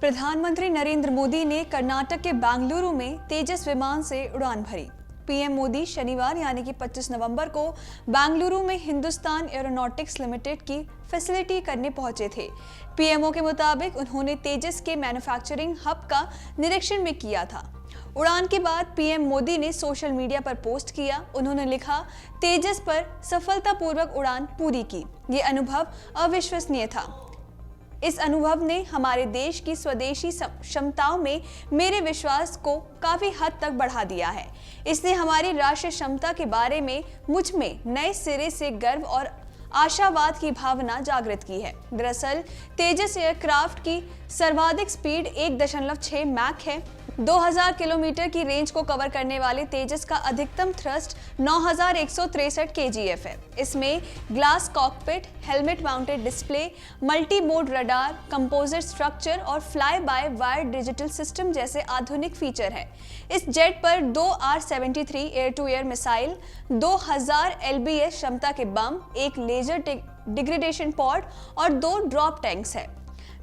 प्रधानमंत्री नरेंद्र मोदी ने कर्नाटक के बेंगलुरु में तेजस विमान से उड़ान भरी। पीएम मोदी शनिवार यानी कि 25 नवंबर को बेंगलुरु में हिंदुस्तान एरोनॉटिक्स लिमिटेड की फैसिलिटी करने पहुंचे थे। पीएमओ के मुताबिक उन्होंने तेजस के मैन्युफैक्चरिंग हब का निरीक्षण भी किया था। उड़ान के बाद पीएम मोदी ने सोशल मीडिया पर पोस्ट किया। उन्होंने लिखा, तेजस पर सफलतापूर्वक उड़ान पूरी की। ये अनुभव अविश्वसनीय था। इस अनुभव ने हमारे देश की स्वदेशी क्षमताओं में मेरे विश्वास को काफी हद तक बढ़ा दिया है। इसने हमारी राष्ट्रीय क्षमता के बारे में मुझ में नए सिरे से गर्व और आशावाद की भावना जागृत की है। दरअसल तेजस एयरक्राफ्ट की सर्वाधिक स्पीड 1.6 मैक है। 2000 किलोमीटर की रेंज को कवर करने वाले तेजस का अधिकतम थ्रस्ट 9163 kgf है। इसमें glass cockpit, helmet mounted display, multi mode radar, composite structure और fly by wire digital system जैसे आधुनिक फीचर है। इस जेट पर 2 R-73 air to air missile, 2000 lbs क्षमता के बम, एक लेजर डिग्रेडेशन पॉड और 2 ड्रॉप टैंक्स है।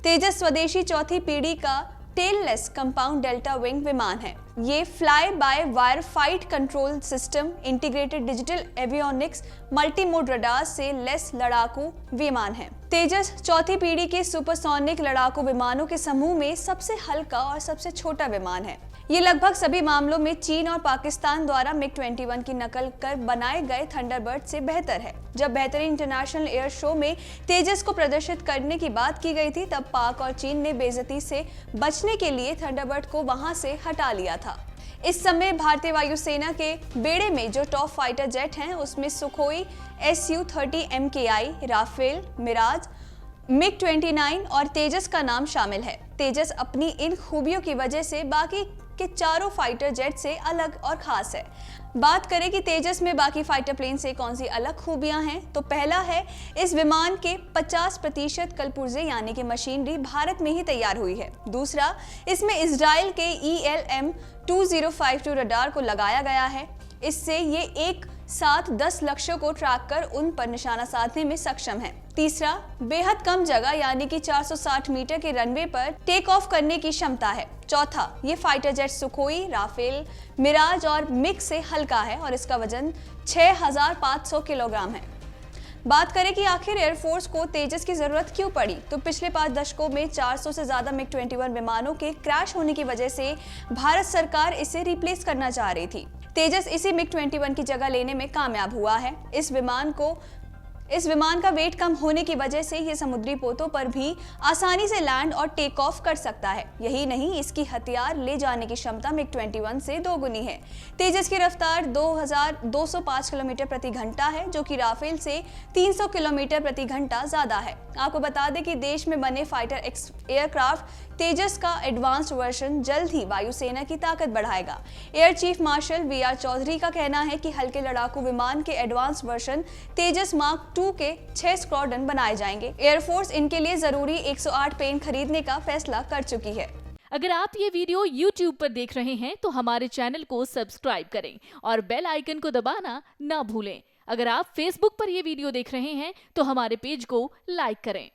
तेजस स्वदेशी चौथी पीढ़ी का टेललेस कंपाउंड डेल्टा विंग विमान है। ये fly by wire fight control system, integrated digital avionics, multi mode radar से लेस लड़ाकू विमान है। तेजस चौथी पीढ़ी के सुपरसोनिक लड़ाकू विमानों के समूह में सबसे हल्का और सबसे छोटा विमान है। ये लगभग सभी मामलों में चीन और पाकिस्तान द्वारा मिग-21 की नकल कर बनाए गए थंडरबर्ड से बेहतर है। जब बेहतरीन इंटरनेशनल एयर शो में तेजस को प्रदर्शित करने की बात की गई थी, तब पाक और चीन ने बेइज्जती से बचने के लिए थंडरबर्ड को वहां से हटा लिया था। इस समय भारतीय वायुसेना के बेड़े में जो टॉप फाइटर जेट हैं, उसमें Sukhoi Su-30 MKI, Rafale, Mirage, मिग-29 और तेजस का नाम शामिल है। तेजस अपनी इन खूबियों की वजह से बाकी के चारों फाइटर जेट से अलग और खास है। बात करें कि तेजस में बाकी फाइटर प्लेन से कौन सी अलग खूबियां हैं, तो पहला है, इस विमान के 50% कलपुर्जे यानी कि मशीनरी भारत में ही तैयार हुई है। दूसरा, इसमें इजराइल के ELM-2052 रडार को लगाया गया है। इससे ये एक साथ 10 लक्ष्यों को ट्रैक कर उन पर निशाना साधने में सक्षम है। तीसरा, बेहद कम जगह यानी कि 460 मीटर के रनवे पर टेक ऑफ करने की क्षमता है। चौथा, ये fighter jet Sukhoi, Rafale, Mirage और मिग से हल्का है और इसका वजन 6500 किलोग्राम है। बात करें कि आखिर एयरफोर्स को तेजस की जरूरत क्यों पड़ी, तो पिछले 5 दशकों में 400 से ज्यादा मिग-21 विमानों के क्रैश होने की वजह से भारत सरकार इसे रिप्लेस करना चाह रही थी। तेजस इसी मिग-21 की जगह लेने में कामयाब हुआ है। इस विमान का वेट कम होने की वजह से ये समुद्री पोतों पर भी आसानी से लैंड और टेक ऑफ कर सकता है। यही नहीं, इसकी हथियार ले जाने की क्षमता मिग-21 से 2 गुनी है। तेजस की रफ्तार 2205 किलोमीटर प्रति घंटा है, जो कि राफेल से 300 किलोमीटर प्रति घंटा ज्यादा है। आपको बता दें कि देश में बने फाइटर एयरक्राफ्ट तेजस का एडवांस्ड वर्जन जल्द ही वायुसेना की ताकत बढ़ाएगा। Air chief marshal VR Chaudhari का कहना है कि हल्के लड़ाकू विमान के एडवांस्ड वर्जन तेजस मार्क 2 के 6 स्क्वाड्रन बनाए जाएंगे। एयरफोर्स इनके लिए जरूरी 108 प्लेन खरीदने का फैसला कर चुकी है। अगर आप ये वीडियो YouTube पर देख रहे हैं तो हमारे चैनल को सब्सक्राइब करें और बेल आइकन को दबाना ना भूलें। अगर आप Facebook पर ये वीडियो देख रहे हैं तो हमारे पेज को लाइक करें।